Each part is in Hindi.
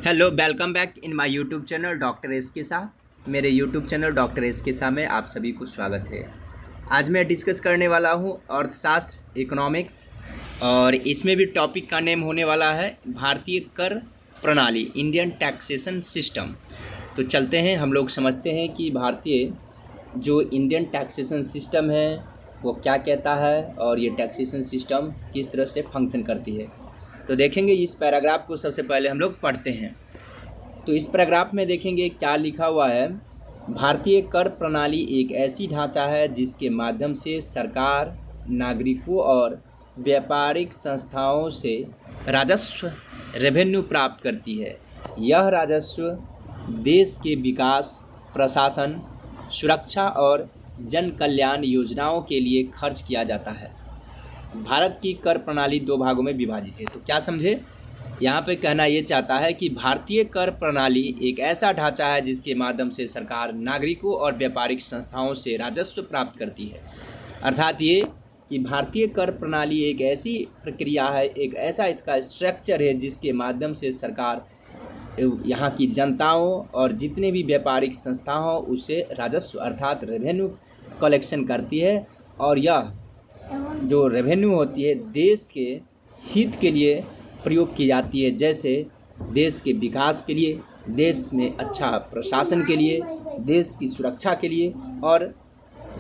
Hello, welcome back in my YouTube channel doctor S के शाह। मेरे यूट्यूब चैनल डॉक्टर एस के शाह में आप सभी को स्वागत है। आज मैं डिस्कस करने वाला हूँ अर्थशास्त्र, इकोनॉमिक्स, और इसमें भी टॉपिक का नेम होने वाला है भारतीय कर प्रणाली, इंडियन टैक्सेशन सिस्टम। तो चलते हैं, हम लोग समझते हैं कि भारतीय जो इंडियन टैक्सेशन सिस्टम है वो क्या कहता है और ये टैक्सेशन सिस्टम किस तरह से फंक्शन करती है। तो देखेंगे इस पैराग्राफ को। सबसे पहले हम लोग पढ़ते हैं। तो इस पैराग्राफ में देखेंगे क्या लिखा हुआ है। भारतीय कर प्रणाली एक ऐसी ढांचा है जिसके माध्यम से सरकार नागरिकों और व्यापारिक संस्थाओं से राजस्व रेवेन्यू प्राप्त करती है। यह राजस्व देश के विकास, प्रशासन, सुरक्षा और जन कल्याण योजनाओं के लिए खर्च किया जाता है। भारत की कर प्रणाली दो भागों में विभाजित है। तो क्या समझे, यहाँ पे कहना ये चाहता है कि भारतीय कर प्रणाली एक ऐसा ढांचा है जिसके माध्यम से सरकार नागरिकों और व्यापारिक संस्थाओं से राजस्व प्राप्त करती है। अर्थात ये कि भारतीय कर प्रणाली एक ऐसी प्रक्रिया है, एक ऐसा इसका स्ट्रक्चर है जिसके माध्यम से सरकार यहाँ की जनताओं और जितने भी व्यापारिक संस्था हों उससे राजस्व अर्थात रेवेन्यू कलेक्शन करती है। और यह जो रेवेन्यू होती है देश के हित के लिए प्रयोग की जाती है, जैसे देश के विकास के लिए, देश में अच्छा प्रशासन के लिए, देश की सुरक्षा के लिए और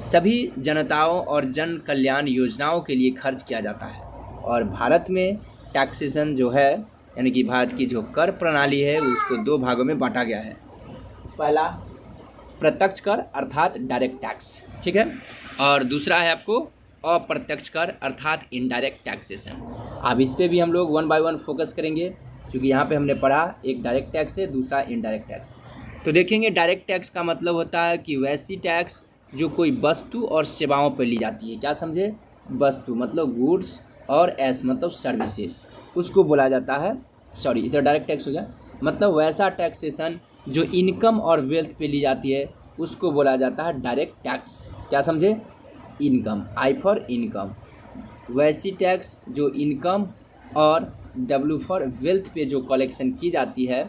सभी जनताओं और जन कल्याण योजनाओं के लिए खर्च किया जाता है। और भारत में टैक्सेशन जो है, यानी कि भारत की जो कर प्रणाली है उसको दो भागों में बांटा गया है। पहला प्रत्यक्ष कर अर्थात डायरेक्ट टैक्स, ठीक है, और दूसरा है आपको अप्रत्यक्ष कर अर्थात इनडायरेक्ट टैक्सेशन। अब इस पे भी हम लोग वन बाय वन फोकस करेंगे, क्योंकि यहाँ पे हमने पढ़ा एक डायरेक्ट टैक्स है, दूसरा इनडायरेक्ट टैक्स। तो देखेंगे डायरेक्ट टैक्स का मतलब होता है कि वैसी टैक्स जो कोई वस्तु और सेवाओं पर ली जाती है। क्या समझे, वस्तु मतलब गुड्स और एस मतलब सर्विसेज, उसको बोला जाता है, सॉरी इधर डायरेक्ट टैक्स हो गया, मतलब वैसा टैक्सेशन जो इनकम और वेल्थ पे ली जाती है उसको बोला जाता है डायरेक्ट टैक्स। क्या समझे, इनकम, आई फॉर इनकम, वैसी टैक्स जो इनकम और डब्ल्यू फॉर वेल्थ पे जो कलेक्शन की जाती है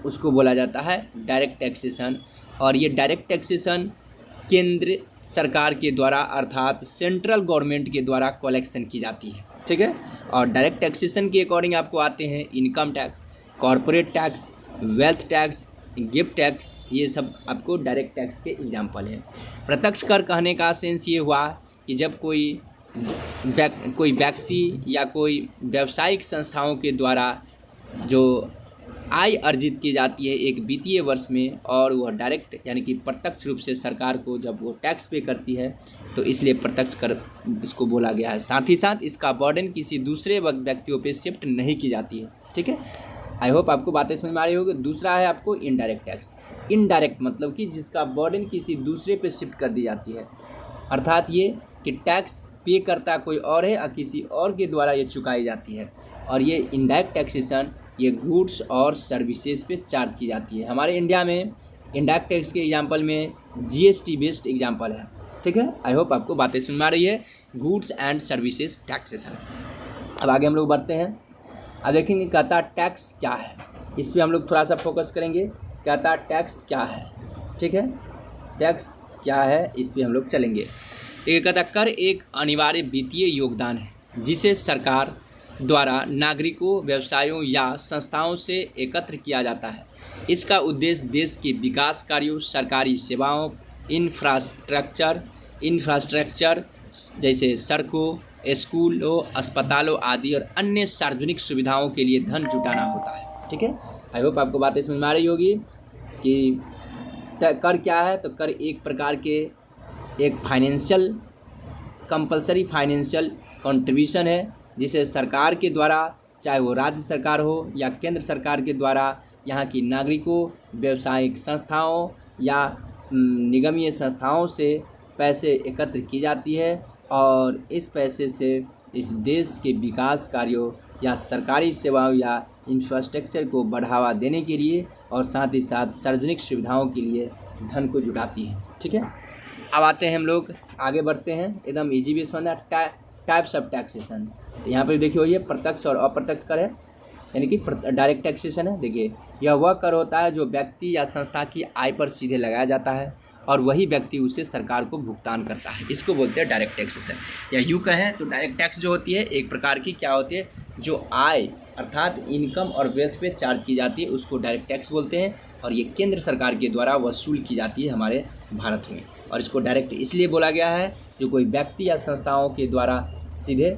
उसको बोला जाता है डायरेक्ट टैक्सेशन। और ये डायरेक्ट टैक्सेशन केंद्र सरकार के द्वारा अर्थात सेंट्रल गवर्नमेंट के द्वारा कलेक्शन की जाती है, ठीक है। और डायरेक्ट टैक्सेशन के अकॉर्डिंग आपको आते हैं income tax, corporate tax, wealth tax, gift tax, ये सब आपको डायरेक्ट टैक्स के एग्जाम्पल हैं। प्रत्यक्ष कर कहने का सेंस ये हुआ कि जब कोई व्यक्ति या कोई व्यावसायिक संस्थाओं के द्वारा जो आय अर्जित की जाती है एक वित्तीय वर्ष में, और वह डायरेक्ट यानी कि प्रत्यक्ष रूप से सरकार को जब वो टैक्स पे करती है, तो इसलिए प्रत्यक्ष कर इसको बोला गया है। साथ ही साथ इसका बर्डन किसी दूसरे व्यक्तियों पे शिफ्ट नहीं की जाती है, ठीक है। आई होप आपको बातें समझ में आ रही होगी। दूसरा है आपको इनडायरेक्ट टैक्स। इनडायरेक्ट मतलब कि जिसका बर्डन किसी दूसरे पे शिफ्ट कर दी जाती है, अर्थात ये कि टैक्स पे करता कोई और है और किसी और के द्वारा ये चुकाई जाती है। और ये इनडायरेक्ट टैक्सेशन ये गुड्स और सर्विसेज पे चार्ज की जाती है। हमारे इंडिया में इनडायरेक्ट टैक्स के एग्जांपल में जीएसटी बेस्ड एग्जांपल है, ठीक है। आई होप आपको बातें समझ में आ रही है, गुड्स एंड सर्विसेज टैक्सेशन। अब आगे हम लोग बढ़ते हैं। अब देखेंगे कहता टैक्स क्या है, इस पर हम लोग थोड़ा सा फोकस करेंगे। कहता टैक्स क्या है, ठीक है, टैक्स क्या है इस पर हम लोग चलेंगे। तो ये कहता कर एक अनिवार्य वित्तीय योगदान है जिसे सरकार द्वारा नागरिकों, व्यवसायों या संस्थाओं से एकत्र किया जाता है। इसका उद्देश्य देश के विकास कार्यों, सरकारी सेवाओं, इंफ्रास्ट्रक्चर जैसे सड़कों, स्कूलों, अस्पतालों आदि और अन्य सार्वजनिक सुविधाओं के लिए धन जुटाना होता है, ठीक है। आई होप आपको बातें समझ में आ रही होगी कि कर क्या है। तो कर एक प्रकार के एक फाइनेंशियल कंपलसरी फाइनेंशियल कंट्रीब्यूशन है जिसे सरकार के द्वारा, चाहे वो राज्य सरकार हो या केंद्र सरकार के द्वारा, यहाँ की नागरिकों, व्यावसायिक संस्थाओं या निगमीय संस्थाओं से पैसे एकत्र की जाती है। और इस पैसे से इस देश के विकास कार्यों या सरकारी सेवाओं या इंफ्रास्ट्रक्चर को बढ़ावा देने के लिए और साथ ही साथ सार्वजनिक सुविधाओं के लिए धन को जुटाती है, ठीक है। अब आते हैं हम लोग आगे बढ़ते हैं, एकदम इजी भी समझना। टाइप्स ऑफ टैक्सेशन, तो यहाँ पर देखिए ये प्रत्यक्ष और अप्रत्यक्ष कर है। यानी कि डायरेक्ट टैक्सेशन है। देखिए, यह वह कर होता है जो व्यक्ति या संस्था की आय पर सीधे लगाया जाता है और वही व्यक्ति उसे सरकार को भुगतान करता है, इसको बोलते हैं डायरेक्ट टैक्सेशन। या यूँ कहें तो डायरेक्ट टैक्स जो होती है एक प्रकार की क्या होती है, जो आय अर्थात इनकम और वेल्थ पे चार्ज की जाती है उसको डायरेक्ट टैक्स बोलते हैं, और ये केंद्र सरकार के द्वारा वसूल की जाती है हमारे भारत में। और इसको डायरेक्ट इसलिए बोला गया है जो कोई व्यक्ति या संस्थाओं के द्वारा सीधे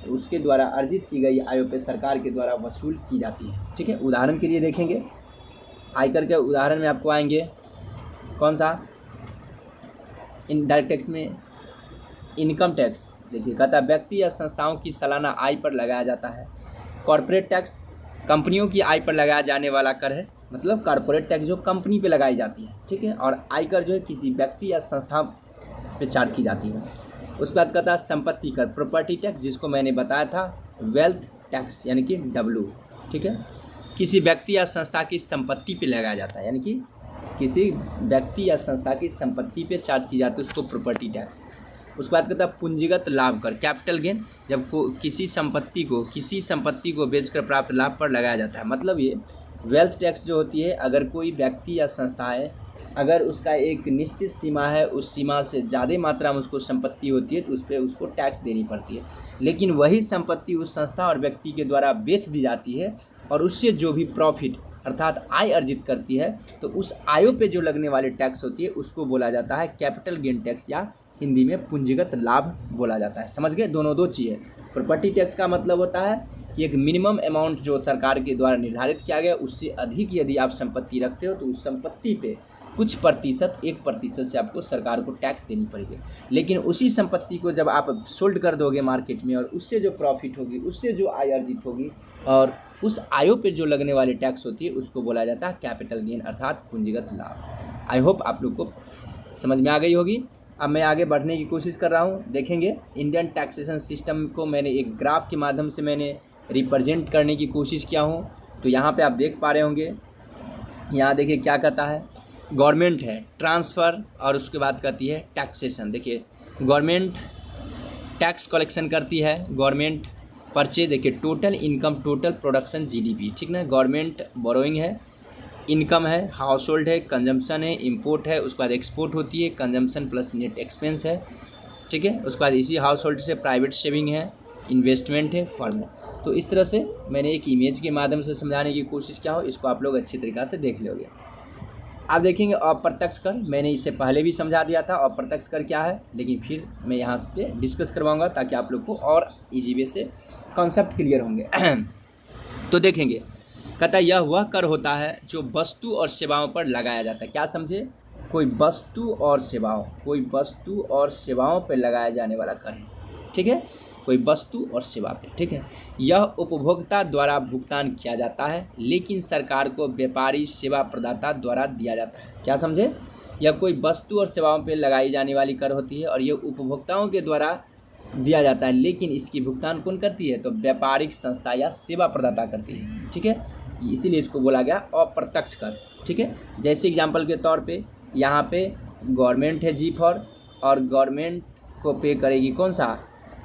उसके द्वारा अर्जित की गई आयों पे सरकार के द्वारा वसूल की जाती है। ठीक है, उदाहरण के लिए देखेंगे, आयकर के उदाहरण में आपको आएंगे कौन सा, इन डायरेक्ट टैक्स में इनकम टैक्स। देखिए, कहता है व्यक्ति या संस्थाओं की सालाना आय पर लगाया जाता है। कॉर्पोरेट टैक्स कंपनियों की आय पर लगाया जाने वाला कर है, मतलब कॉर्पोरेट टैक्स जो कंपनी पे लगाई जाती है। ठीक है, और आयकर जो है किसी व्यक्ति या संस्था पे चार्ज की जाती है। उसके बाद कहता है संपत्ति कर, प्रॉपर्टी टैक्स, जिसको मैंने बताया था वेल्थ टैक्स यानी कि W। ठीक है, किसी व्यक्ति या संस्था की संपत्ति पे लगाया जाता है, यानी कि किसी व्यक्ति या संस्था की संपत्ति पे चार्ज की जाती है उसको प्रॉपर्टी टैक्स। उसके बाद कहता है पूंजीगत लाभ कर, कैपिटल गेन, जब किसी संपत्ति को बेचकर प्राप्त लाभ पर लगाया जाता है। मतलब ये वेल्थ टैक्स जो होती है, अगर कोई व्यक्ति या संस्था है, अगर उसका एक निश्चित सीमा है, उस सीमा से ज़्यादा मात्रा में उसको संपत्ति होती है तो उस पर उसको टैक्स देनी पड़ती है। लेकिन वही संपत्ति उस संस्था और व्यक्ति के द्वारा बेच दी जाती है और उससे जो भी प्रॉफिट अर्थात आय अर्जित करती है, तो उस आयों पे जो लगने वाली टैक्स होती है उसको बोला जाता है कैपिटल गेन टैक्स, या हिंदी में पूंजीगत लाभ बोला जाता है। समझ गए, दोनों दो चीज़ है। प्रॉपर्टी टैक्स का मतलब होता है कि एक मिनिमम अमाउंट जो सरकार के द्वारा निर्धारित किया गया उससे अधिक यदि आप संपत्ति रखते हो तो उस संपत्ति पे कुछ प्रतिशत 1% से आपको सरकार को टैक्स देनी पड़ेगी। लेकिन उसी संपत्ति को जब आप सोल्ड कर दोगे मार्केट में और उससे जो प्रॉफिट होगी, उससे जो आय अर्जित होगी और उस आयों पे जो लगने वाली टैक्स होती है उसको बोला जाता है कैपिटल गेन अर्थात पूंजीगत लाभ। आई होप आप लोग को समझ में आ गई होगी। अब मैं आगे बढ़ने की कोशिश कर रहा हूँ। देखेंगे इंडियन टैक्सेशन सिस्टम को मैंने एक ग्राफ के माध्यम से मैंने रिप्रेजेंट करने की कोशिश किया हूँ। तो यहाँ पे आप देख पा रहे होंगे, यहाँ देखिए क्या कहता है, गवर्नमेंट है ट्रांसफ़र और उसके बाद कहती है टैक्सेशन। देखिए गवर्नमेंट टैक्स कलेक्शन करती है, गवर्नमेंट परचेज, देखिए total income, total production GDP, ठीक ना। गवर्नमेंट बोरोइंग है, इनकम है, हाउस होल्ड है, कंजम्पशन है, इंपोर्ट है, उसके बाद एक्सपोर्ट होती है, कंजम्पशन प्लस नेट एक्सपेंस है। ठीक है, उसके बाद इसी हाउस होल्ड से प्राइवेट सेविंग है, इन्वेस्टमेंट है, फर्म है। तो इस तरह से मैंने एक इमेज के माध्यम से समझाने की कोशिश किया हो, इसको आप लोग अच्छी तरीक़ा से देख लोगे। आप देखेंगे अप्रत्यक्ष कर, मैंने इससे पहले भी समझा दिया था अप्रत्यक्ष कर क्या है, लेकिन फिर मैं यहाँ पे डिस्कस करवाऊँगा ताकि आप लोग को और ईजी वे से कॉन्सेप्ट क्लियर होंगे। तो देखेंगे, कहता है यह वह कर होता है जो वस्तु और सेवाओं पर लगाया जाता है। क्या समझे, कोई वस्तु और सेवाओं पर लगाया जाने वाला कर है। ठीक है, कोई वस्तु और सेवा पे। ठीक है, यह उपभोक्ता द्वारा भुगतान किया जाता है लेकिन सरकार को व्यापारी सेवा प्रदाता द्वारा दिया जाता है। क्या समझे, यह कोई वस्तु और सेवाओं पे लगाई जाने वाली कर होती है और यह उपभोक्ताओं के द्वारा दिया जाता है, लेकिन इसकी भुगतान कौन करती है, तो व्यापारिक संस्था या सेवा प्रदाता करती है। ठीक है, इसीलिए इसको बोला गया अप्रत्यक्ष कर। ठीक है, जैसे एग्जाम्पल के तौर पे यहाँ पे गवर्नमेंट है G4 और गवर्नमेंट को पे करेगी कौन सा,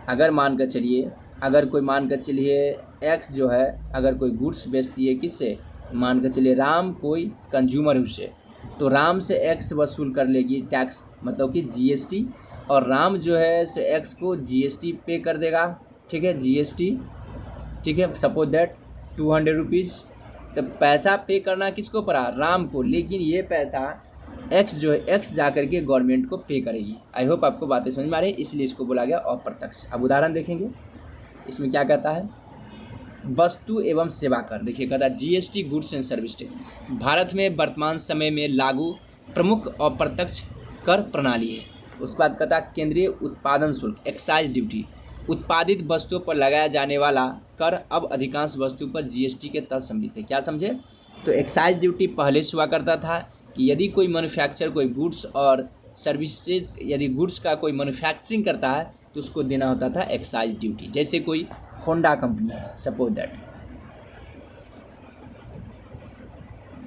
अगर मान कर चलिए, अगर कोई मान कर चलिए X जो है, अगर कोई गुड्स बेचती है किससे, मान कर चलिए राम कोई कंज्यूमर उससे, तो राम से X वसूल कर लेगी टैक्स, मतलब कि GST, और राम जो है से X को GST पे कर देगा। ठीक है, GST, ठीक है, सपोज दैट 200 रुपीज़, तो पैसा पे करना किसको पड़ा, राम को, लेकिन ये पैसा X जो है X जा करके गवर्नमेंट को पे करेगी। आई होप आपको बातें समझ में आ रही है, इसलिए इसको बोला गया अप्रत्यक्ष। अब उदाहरण देखेंगे, इसमें क्या कहता है, वस्तु एवं सेवा कर। देखिए कहता है GST goods and service tax Bharat में वर्तमान समय में लागू प्रमुख अप्रत्यक्ष कर प्रणाली है। उसके बाद कहता है केंद्रीय उत्पादन शुल्क एक्साइज ड्यूटी, उत्पादित वस्तुओं पर लगाया जाने वाला कर अब अधिकांश वस्तु पर GST के तहत सम्मिलित है। क्या समझे, तो एक्साइज ड्यूटी पहले से हुआ करता था कि यदि कोई मैन्युफैक्चर कोई गुड्स और सर्विसेज, यदि गुड्स का कोई मैन्युफैक्चरिंग करता है तो उसको देना होता था एक्साइज ड्यूटी। जैसे कोई होंडा कंपनी है, सपोज दैट,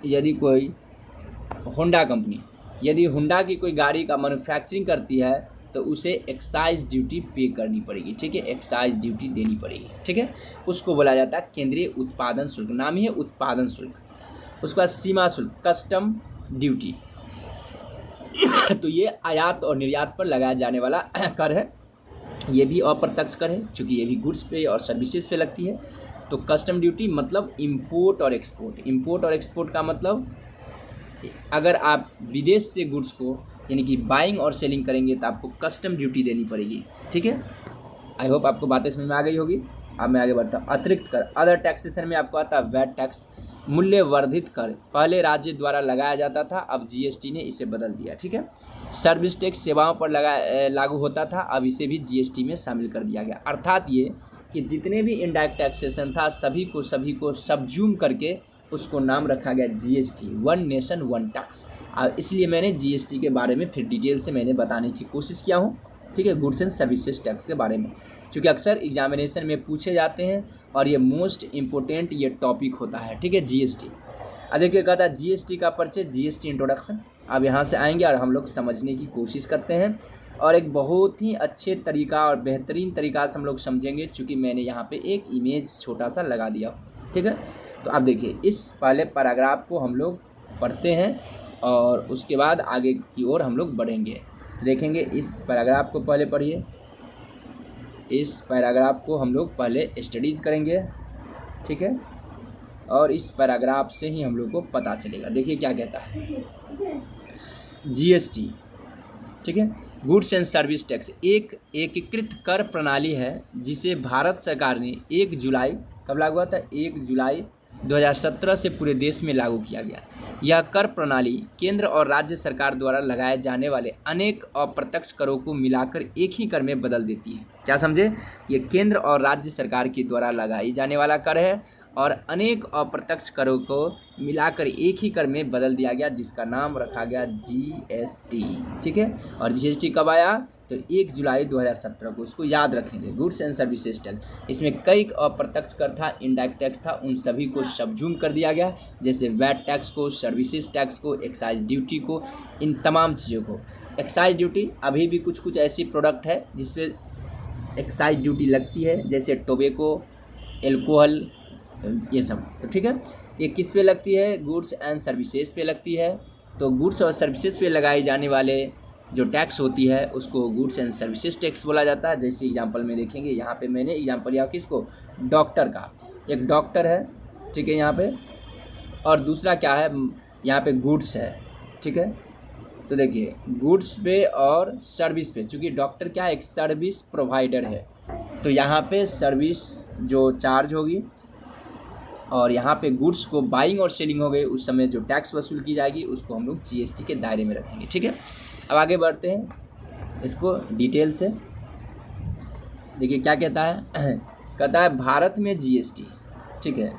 यदि कोई होंडा कंपनी, यदि होंडा की कोई गाड़ी का मैन्युफैक्चरिंग करती है तो उसे एक्साइज ड्यूटी पे करनी पड़ेगी, ठीक है, एक्साइज ड्यूटी देनी पड़ेगी, ठीक है। उसको बोला जाता है केंद्रीय उत्पादन शुल्क, नाम ही है उत्पादन शुल्क। उसके बाद सीमा शुल्क, कस्टम ड्यूटी, तो ये आयात और निर्यात पर लगाया जाने वाला कर है। ये भी अप्रत्यक्ष कर है, चूँकि ये भी गुड्स पे और सर्विसेज पे लगती है। तो कस्टम ड्यूटी मतलब इंपोर्ट और एक्सपोर्ट। इंपोर्ट और एक्सपोर्ट का मतलब अगर आप विदेश से गुड्स को यानी कि बाइंग और सेलिंग करेंगे तो आपको कस्टम ड्यूटी देनी पड़ेगी, ठीक है। आई होप आपको बातें समझ में आ गई होगी। अब मैं आगे बढ़ता हूँ। अतिरिक्त कर, अदर टैक्सेशन में आपको आता है वैट टैक्स, मूल्य वर्धित कर, पहले राज्य द्वारा लगाया जाता था, अब जीएसटी ने इसे बदल दिया, ठीक है। सर्विस टैक्स सेवाओं पर लागू होता था, अब इसे भी जीएसटी में शामिल कर दिया गया। अर्थात ये कि जितने भी इनडायरेक्ट टैक्सेशन था सभी को सबज्यूम करके उसको नाम रखा गया GST, one nation one tax. इसलिए मैंने जीएसटी के बारे में फिर डिटेल से मैंने बताने की कोशिश किया हूँ, ठीक है, गुड्स एंड सर्विसेज टैक्स के बारे में, क्योंकि अक्सर एग्जामिनेशन में पूछे जाते हैं और ये मोस्ट इम्पोर्टेंट ये टॉपिक होता है, ठीक है, जीएसटी। अब देखिए कहता है जीएसटी का परिचय, जीएसटी इंट्रोडक्शन। अब यहाँ से आएंगे और हम लोग समझने की कोशिश करते हैं और एक बहुत ही अच्छे तरीका और बेहतरीन तरीका से हम लोग समझेंगे, चूँकि मैंने यहाँ पे एक इमेज छोटा सा लगा दिया, ठीक है। तो अब देखिए इस पहले पैराग्राफ को हम लोग पढ़ते हैं और उसके बाद आगे की ओर हम लोग बढ़ेंगे। तो देखेंगे इस पैराग्राफ को पहले पढ़िए, इस पैराग्राफ को हम लोग पहले स्टडीज़ करेंगे, ठीक है, और इस पैराग्राफ से ही हम लोग को पता चलेगा। देखिए क्या कहता है, जीएसटी, ठीक है, गुड्स एंड सर्विस टैक्स एक एकीकृत कर प्रणाली है जिसे भारत सरकार ने 1 जुलाई कब लागू हुआ था, 1 जुलाई 2017 से पूरे देश में लागू किया गया। यह कर प्रणाली केंद्र और राज्य सरकार द्वारा लगाए जाने वाले अनेक अप्रत्यक्ष करों को मिलाकर एक ही कर में बदल देती है। क्या समझे, ये केंद्र और राज्य सरकार के द्वारा लगाई जाने वाला कर है और अनेक अप्रत्यक्ष करों को मिलाकर एक ही कर में बदल दिया गया, जिसका नाम रखा गया जीएसटी, ठीक है। और जीएसटी कब आया, तो 1 जुलाई 2017 को, इसको याद रखेंगे, गुड्स एंड सर्विसेज टैक्स। इसमें कई अप्रत्यक्ष कर था, इनडायरेक्ट टैक्स था, उन सभी को सबजूम कर दिया गया, जैसे वैट टैक्स को, सर्विसेज टैक्स को, एक्साइज ड्यूटी को, इन तमाम चीज़ों को। एक्साइज ड्यूटी अभी भी कुछ ऐसी प्रोडक्ट है जिसपे एक्साइज ड्यूटी लगती है, जैसे टोबैको, एल्कोहल, ये सब, तो ठीक है। ये किस पे लगती है, गुड्स एंड सर्विसेज पे लगती है। तो गुड्स और सर्विसेज पे लगाए जाने वाले जो टैक्स होती है उसको गुड्स एंड सर्विसेज टैक्स बोला जाता है। जैसे एग्जांपल में देखेंगे, यहाँ पे मैंने एग्जांपल लिया किसको, डॉक्टर का, एक डॉक्टर है, ठीक है, यहाँ पे, और दूसरा क्या है, यहाँ पे गुड्स है, ठीक है। तो देखिए गुड्स पे और सर्विस पे, चूँकि डॉक्टर क्या है, एक सर्विस प्रोवाइडर है, तो यहाँ पे सर्विस जो चार्ज होगी और यहाँ पे गुड्स को बाइंग और सेलिंग हो गई, उस समय जो टैक्स वसूल की जाएगी उसको हम लोग जीएसटी के दायरे में रखेंगे, ठीक है। अब आगे बढ़ते हैं इसको डिटेल से। देखिए क्या कहता है, कहता है भारत में जीएसटी, ठीक है,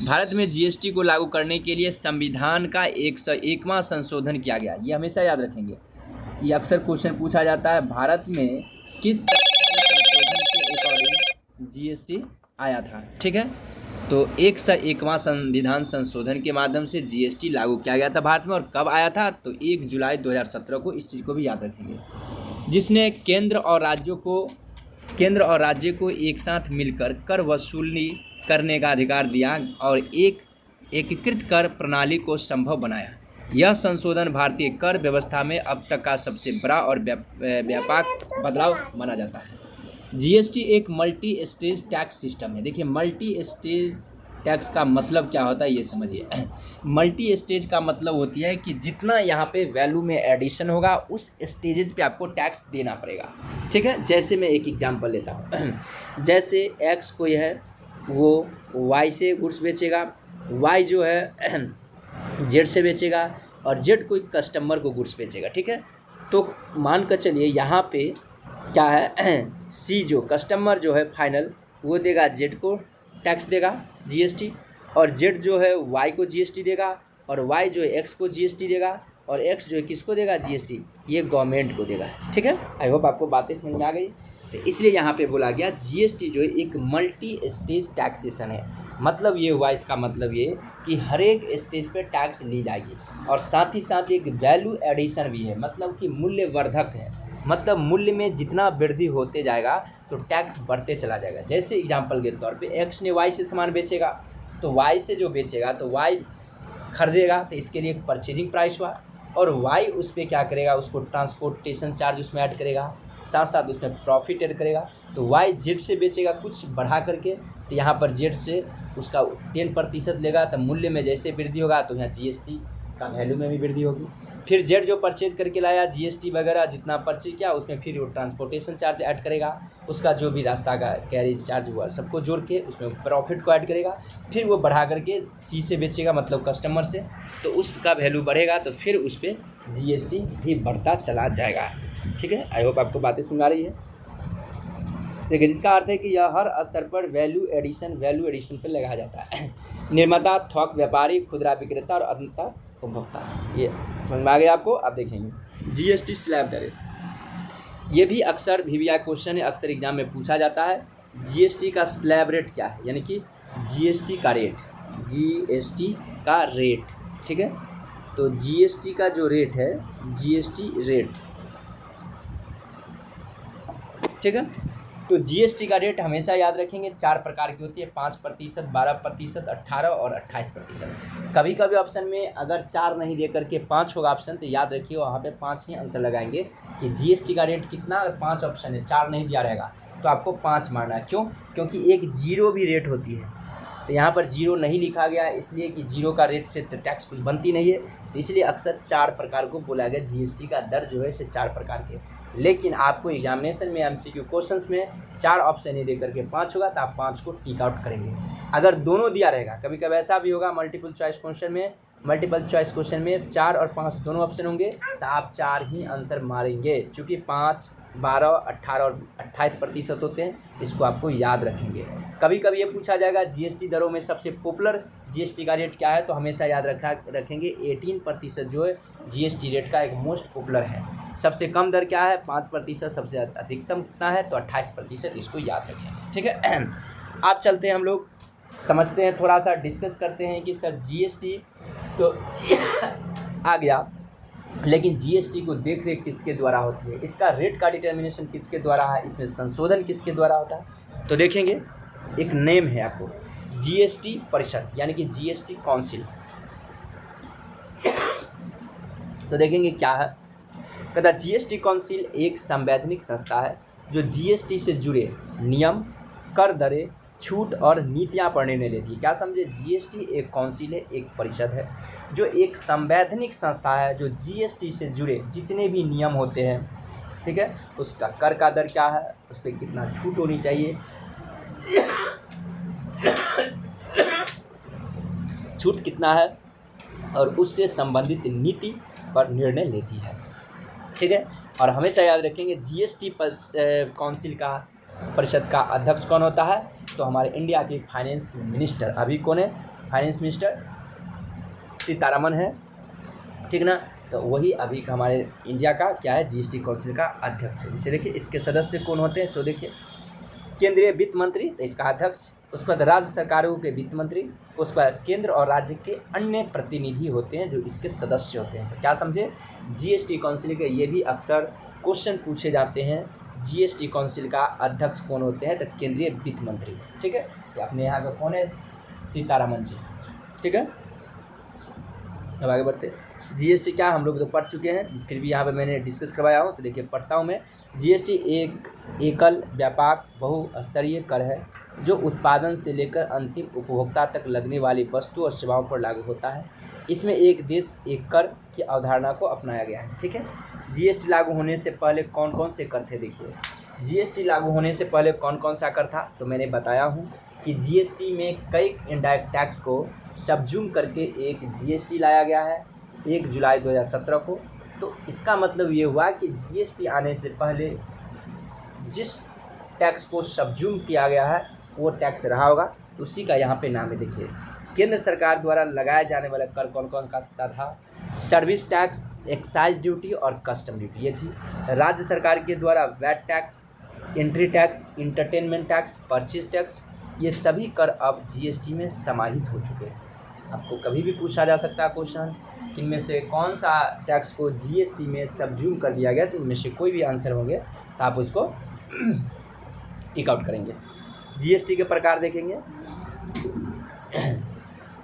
भारत में जीएसटी को लागू करने के लिए संविधान का 101वां संशोधन किया गया। ये हमेशा याद रखेंगे, ये अक्सर क्वेश्चन पूछा जाता है, भारत में किस संशोधन के अकॉर्डिंग जीएसटी आया था, ठीक है। तो 101वां संविधान संशोधन के माध्यम से जीएसटी लागू किया गया था भारत में, और कब आया था, तो 1 जुलाई 2017 को। इस चीज़ को भी याद रखेंगे, जिसने केंद्र और राज्य को एक साथ मिलकर कर वसूली करने का अधिकार दिया और एक एकीकृत कर प्रणाली को संभव बनाया। यह संशोधन भारतीय कर व्यवस्था में अब तक का सबसे बड़ा और व्यापक बदलाव माना जाता है। जीएसटी एक मल्टी स्टेज टैक्स सिस्टम है। देखिए मल्टी स्टेज टैक्स का मतलब क्या होता है ये समझिए। मल्टी स्टेज का मतलब होती है कि जितना यहाँ पे वैल्यू में एडिशन होगा उस स्टेजेज पे आपको टैक्स देना पड़ेगा, ठीक है। जैसे मैं एक एग्जांपल लेता हूँ, जैसे एक्स कोई है वो वाई से गुड्स बेचेगा, वाई जो है जेड से बेचेगा और जेड कोई कस्टमर को गुड्स बेचेगा, ठीक है। तो मान कर चलिए यहाँ पे क्या है, सी जो कस्टमर जो है फाइनल वो देगा जेड को टैक्स देगा जीएसटी, और जेड जो है वाई को जीएसटी देगा, और वाई जो है एक्स को जीएसटी देगा, और एक्स जो है किसको देगा जीएसटी, ये गवर्नमेंट को देगा, ठीक है। आई होप आपको बातें समझ में आ गई। तो इसलिए यहाँ पे बोला गया जीएसटी जो है एक मल्टी स्टेज टैक्सेशन है। मतलब ये हुआ, इसका मतलब ये कि हर एक स्टेज पे टैक्स ली जाएगी, और साथ ही साथ एक वैल्यू एडिशन भी है, मतलब कि मूल्य वर्धक है। मतलब मूल्य में जितना वृद्धि होते जाएगा तो टैक्स बढ़ते चला जाएगा। जैसे एग्जांपल के तौर पे एक्स ने वाई से सामान बेचेगा, तो वाई से जो बेचेगा तो वाई खरीदेगा, तो इसके लिए एक परचेजिंग प्राइस हुआ, और वाई उस पर क्या करेगा, उसको ट्रांसपोर्टेशन चार्ज उसमें ऐड करेगा, साथ साथ उसमें प्रॉफिट ऐड करेगा। तो वाई जेड से बेचेगा कुछ बढ़ा करके, तो यहाँ पर जेड से उसका 10% लेगा, तो मूल्य में जैसे वृद्धि होगा तो यहाँ जीएसटी का वैल्यू में भी वृद्धि होगी। फिर जेड जो परचेज करके लाया, जीएसटी वगैरह जितना परचेज किया उसमें फिर वो ट्रांसपोर्टेशन चार्ज ऐड करेगा, उसका जो भी रास्ता का कैरेज चार्ज हुआ सबको जोड़ के उसमें प्रॉफिट को ऐड करेगा। फिर वो बढ़ा करके सी से बेचेगा, मतलब कस्टमर से, तो उसका वैल्यू बढ़ेगा, तो फिर उस पर जीएसटी भी बढ़ता चला जाएगा। ठीक है, आई होप आपको बातें समझ आ रही है। देखिए, जिसका अर्थ है कि यह हर स्तर पर वैल्यू एडिशन पर लगाया जाता है। निर्माता, थोक व्यापारी, खुदरा विक्रेता और अंततः उपभोक्ता। ये समझ में आ गया आपको। अब देखेंगे जीएसटी स्लैब दर, ये भी अक्सर वीवीआई क्वेश्चन है, अक्सर एग्जाम में पूछा जाता है। जीएसटी का स्लैब रेट क्या है, यानी कि जीएसटी का रेट, जीएसटी का रेट। ठीक है, तो जीएसटी का जो रेट है, जीएसटी रेट, ठीक है, तो जीएसटी का रेट हमेशा याद रखेंगे 4 प्रकार की होती है, 5%, 12%, 18 और 28%। कभी कभी ऑप्शन में अगर 4 नहीं दे करके 5 होगा ऑप्शन, तो याद रखिए वहाँ पे 5 ही आंसर लगाएंगे कि जीएसटी का रेट कितना। अगर 5 ऑप्शन है, 4 नहीं दिया रहेगा तो आपको 5 मारना है। क्यों? क्योंकि एक जीरो भी रेट होती है, तो यहाँ पर जीरो नहीं लिखा गया है, इसलिए कि जीरो का रेट से तो टैक्स कुछ बनती नहीं है, तो इसलिए अक्सर 4 प्रकार को बोला गया। जीएसटी का दर जो है इसे 4 प्रकार के, लेकिन आपको एग्जामिनेशन में एमसीक्यू क्वेश्चंस में 4 ऑप्शन ही दे करके 5 होगा, तो आप 5 को टिक आउट करेंगे। अगर दोनों दिया रहेगा, कभी कभी ऐसा भी होगा मल्टीपल चॉइस क्वेश्चन में 4 और 5 दोनों ऑप्शन होंगे, तो आप 4 ही आंसर मारेंगे, चूँकि 5, 12, 18 और 28% होते हैं, इसको आपको याद रखेंगे। कभी कभी ये पूछा जाएगा जीएसटी दरों में सबसे पॉपुलर जीएसटी का रेट क्या है, तो हमेशा याद रखेंगे 18% जो है जीएसटी रेट का एक मोस्ट पॉपुलर है। सबसे कम दर क्या है, 5%, सबसे अधिकतम कितना है, तो 28%, इसको याद रखेंगे। ठीक है, आप चलते हैं, हम लोग समझते हैं, थोड़ा सा डिस्कस करते हैं कि सर जीएसटी तो आ गया, लेकिन जीएसटी को देख रेख किसके द्वारा होती है, इसका रेट का डिटर्मिनेशन किसके द्वारा है, इसमें संशोधन किसके द्वारा होता है, तो देखेंगे एक नेम है आपको, जीएसटी परिषद, यानी कि जीएसटी काउंसिल। तो देखेंगे क्या है, कहता जीएसटी काउंसिल एक संवैधानिक संस्था है जो जीएसटी से जुड़े नियम, कर दरें, छूट और नीतियां पर निर्णय लेती है। क्या समझे, जीएसटी एक काउंसिल है, एक परिषद है, जो एक संवैधानिक संस्था है जो जीएसटी से जुड़े जितने भी नियम होते हैं, ठीक है, उसका कर का दर क्या है, उस पर कितना छूट होनी चाहिए, छूट कितना है, और उससे संबंधित नीति पर निर्णय लेती है। ठीक है, और हमेशा याद रखेंगे जीएसटी काउंसिल का परिषद का अध्यक्ष कौन होता है, तो हमारे इंडिया के फाइनेंस मिनिस्टर, अभी कौन है, फाइनेंस मिनिस्टर सीतारमन है। ठीक ना, तो वही अभी हमारे इंडिया का क्या है, जीएसटी काउंसिल का अध्यक्ष है। जिसे देखिए इसके सदस्य कौन होते हैं, सो देखिए केंद्रीय वित्त मंत्री, तो इसका अध्यक्ष, उसके बाद राज्य सरकारों के वित्त मंत्री, उसके बाद केंद्र और राज्य के अन्य प्रतिनिधि होते हैं जो इसके सदस्य होते हैं। तो क्या समझे, जीएसटी काउंसिल के ये भी अक्सर क्वेश्चन पूछे जाते हैं, जीएसटी काउंसिल का अध्यक्ष कौन होते हैं, तो केंद्रीय वित्त मंत्री। ठीक है, ये अपने यहाँ का कौन है, सीतारमन जी। ठीक है, अब आगे बढ़ते, जीएसटी क्या हम लोग तो पढ़ चुके हैं, फिर भी यहाँ पे मैंने डिस्कस करवाया हूँ, तो देखिए पढ़ता हूँ मैं। जीएसटी एक एकल व्यापक बहुस्तरीय कर है जो उत्पादन से लेकर अंतिम उपभोक्ता तक लगने वाली वस्तु और सेवाओं पर लागू होता है। इसमें एक देश एक कर की अवधारणा को अपनाया गया है। ठीक है, जीएसटी लागू होने से पहले कौन कौन से कर थे, देखिए जीएसटी लागू होने से पहले कौन कौन सा कर था, तो मैंने बताया हूँ कि जीएसटी में कई इनडायरेक्ट टैक्स को सबज्यूम करके एक जीएसटी लाया गया है 1 जुलाई 2017 को। तो इसका मतलब ये हुआ कि जीएसटी आने से पहले जिस टैक्स को सबज्यूम किया गया है वो टैक्स रहा होगा, तो उसी का यहाँ पे नाम है। देखिए केंद्र सरकार द्वारा लगाया जाने वाला कर कौन कौन का था, सर्विस टैक्स, एक्साइज ड्यूटी और कस्टम ड्यूटी ये थी। राज्य सरकार के द्वारा VAT tax, entry tax, entertainment tax, purchase tax, ये सभी कर अब जीएसटी में समाहित हो चुके हैं। आपको कभी भी पूछा जा सकता है क्वेश्चन कि इनमें से कौन सा टैक्स को जीएसटी में सबज्यूम कर दिया गया, तो इनमें से कोई भी आंसर होंगे तो आप उसको टिक आउट करेंगे। जीएसटी के प्रकार देखेंगे,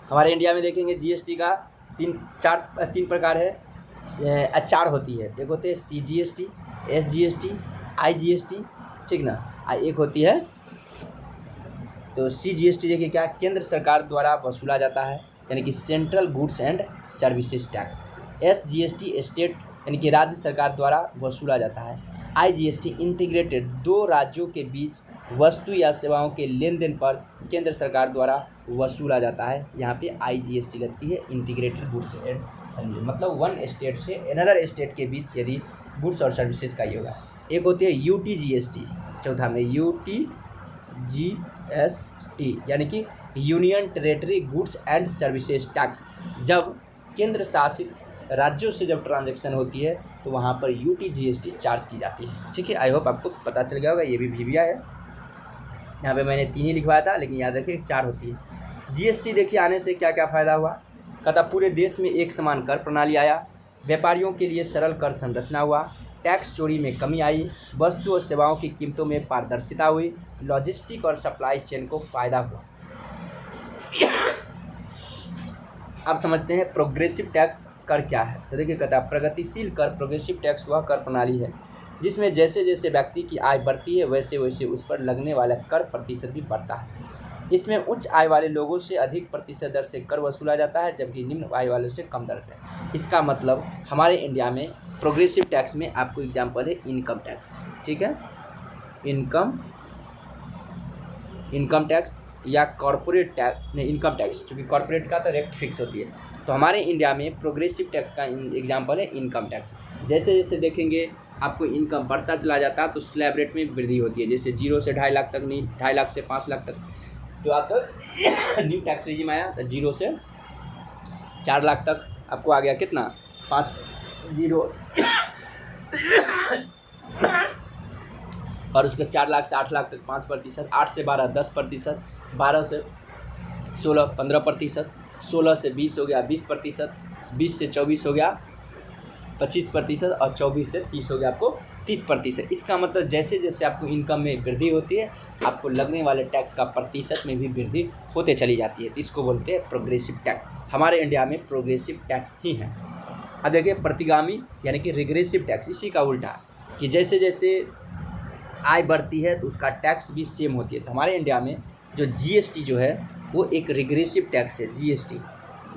हमारे इंडिया में देखेंगे जीएसटी का तीन प्रकार है, 4 होती है। एक होती है CGST, SGST, IGST, ठीक ना। एक होती है तो CGST देखिए क्या, केंद्र सरकार द्वारा वसूला जाता है, यानी कि central goods and services tax. SGST state यानी कि राज्य सरकार द्वारा वसूला जाता है। IGST इंटीग्रेटेड, 2 राज्यों के बीच वस्तु या सेवाओं के लेन देन पर केंद्र सरकार द्वारा वसूला जाता है। यहाँ पे IGST लगती है, इंटीग्रेटेड गुड्स एंड सर्विसेज, मतलब वन स्टेट से अनदर स्टेट के बीच यदि गुड्स और सर्विसेज का ये होगा। एक होती है UTGST, चौथा में UTGST यानी कि union territory goods and services tax. जब केंद्र शासित राज्यों से जब ट्रांजैक्शन होती है तो वहाँ पर UTGST चार्ज की जाती है। ठीक है, आई होप आपको पता चल गया होगा। ये भी VBI है, यहाँ पे मैंने 3 ही लिखवाया था, लेकिन याद रखिए 4 होती है। GST देखिए आने से क्या क्या फ़ायदा हुआ, कहता पूरे देश में एक समान कर प्रणाली आया, व्यापारियों के लिए सरल कर संरचना हुआ, टैक्स चोरी में कमी आई, वस्तु और सेवाओं की कीमतों में पारदर्शिता हुई, लॉजिस्टिक और सप्लाई चेन को फ़ायदा हुआ। आप समझते हैं प्रोग्रेसिव टैक्स कर क्या है, तो देखिए कहता है प्रगतिशील कर, प्रोग्रेसिव टैक्स वह कर प्रणाली है जिसमें जैसे जैसे व्यक्ति की आय बढ़ती है वैसे वैसे उस पर लगने वाला कर प्रतिशत भी बढ़ता है। इसमें उच्च आय वाले लोगों से अधिक प्रतिशत दर से कर वसूला जाता है, जबकि निम्न आय वालों से कम दर है। इसका मतलब हमारे इंडिया में प्रोग्रेसिव टैक्स में आपको एग्जाम्पल है इनकम टैक्स, ठीक है, इनकम टैक्स या कॉर्पोरेट टैक्स, नहीं इनकम टैक्स, क्योंकि कॉर्पोरेट का तो रेट फिक्स होती है। तो हमारे इंडिया में प्रोग्रेसिव टैक्स का एग्जाम्पल है इनकम टैक्स। जैसे जैसे देखेंगे आपको इनकम बढ़ता चला जाता है तो स्लैब रेट में वृद्धि होती है, जैसे 0 से 2.5 लाख तक, नहीं 2.5 लाख से 5 लाख तक, तो आपका न्यू टैक्स रिजिम आया तो 0 से 4 लाख तक आपको आ गया कितना, 5 0 और उसके 4 लाख से 8 लाख तक 5%, 8 से 12 10%, 12 से 16 15%, 16 से 20 हो गया 20%, 20 से 24 हो गया 25% और 24 से 30 हो गया आपको 30%। इसका मतलब जैसे जैसे आपको इनकम में वृद्धि होती है आपको लगने वाले टैक्स का प्रतिशत में भी वृद्धि होते चली जाती है, तो इसको बोलते हैं प्रोग्रेसिव टैक्स। हमारे इंडिया में प्रोग्रेसिव टैक्स ही है। अब देखिए प्रतिगामी यानी कि रिग्रेसिव टैक्स, इसी का उल्टा, कि जैसे जैसे आय बढ़ती है तो उसका टैक्स भी सेम होती है। तो हमारे इंडिया में जो GST जो है वो एक रिग्रेसिव टैक्स है।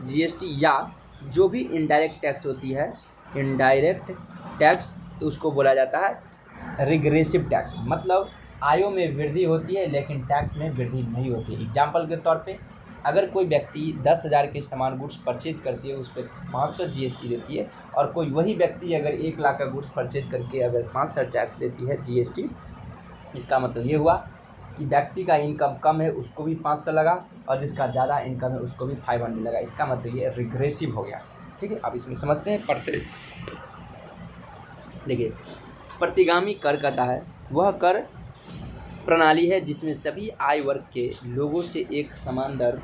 GST या जो भी इनडायरेक्ट टैक्स होती है, इनडायरेक्ट टैक्स, तो उसको बोला जाता है रिग्रेसिव टैक्स। मतलब आयों में वृद्धि होती है लेकिन टैक्स में वृद्धि नहीं होती। एग्जाम्पल के तौर पे अगर कोई व्यक्ति 10,000 के सामान गुड्स परचेज करती है उस पर 500 GST देती है, और कोई वही व्यक्ति अगर 1 लाख का गुड्स परचेज करके अगर 500 टैक्स देती है GST, इसका मतलब ये हुआ कि व्यक्ति का इनकम कम है उसको भी 500 लगा और जिसका ज़्यादा इनकम है उसको भी 500 लगा। इसका मतलब ये रिग्रेसिव हो गया। ठीक है, अब इसमें समझते हैं देखिए प्रतिगामी कर कहता है वह कर प्रणाली है जिसमें सभी आय वर्ग के लोगों से एक समान दर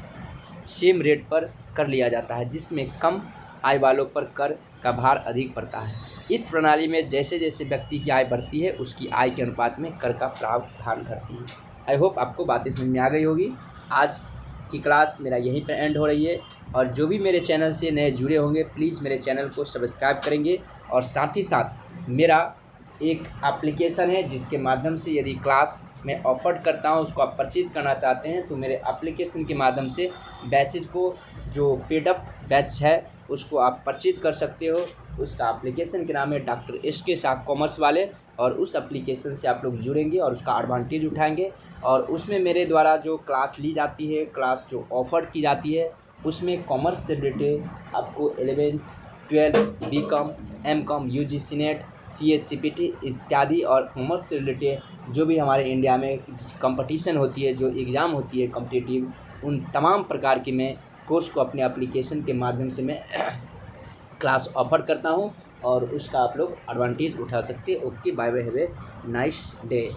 सेम रेट पर कर लिया जाता है, जिसमें कम आय वालों पर कर का भार अधिक पड़ता है। इस प्रणाली में जैसे जैसे व्यक्ति की आय बढ़ती है उसकी आय के अनुपात में कर का प्रावधान करती है। आई होप आपको बातें समझ में आ गई होगी। आज की क्लास मेरा यहीं पर एंड हो रही है, और जो भी मेरे चैनल से नए जुड़े होंगे प्लीज़ मेरे चैनल को सब्सक्राइब करेंगे, और साथ ही साथ मेरा एक एप्लीकेशन है जिसके माध्यम से यदि क्लास मैं ऑफर करता हूं उसको आप परचेज करना चाहते हैं तो मेरे एप्लीकेशन के माध्यम से बैचेज को, जो पेडअप बैच है उसको आप परचेज कर सकते हो। उसका एप्लीकेशन के नाम है डॉक्टर SK शाह कॉमर्स वाले, और उस एप्लीकेशन से आप लोग जुड़ेंगे और उसका एडवांटेज उठाएंगे। और उसमें मेरे द्वारा जो क्लास ली जाती है, क्लास जो ऑफर की जाती है, उसमें कॉमर्स से रिलेटेड आपको 11th 12th BCom MCom UGC net CS CPT इत्यादि और कॉमर्स से रिलेटेड जो भी हमारे इंडिया में कंपटीशन होती है, जो एग्ज़ाम होती है कॉम्पिटिटिव, उन तमाम प्रकार की मैं कोर्स को अपने एप्लीकेशन के माध्यम से मैं क्लास ऑफर करता हूं, और उसका आप लोग एडवांटेज उठा सकते हैं। Okay, bye bye, have a nice day.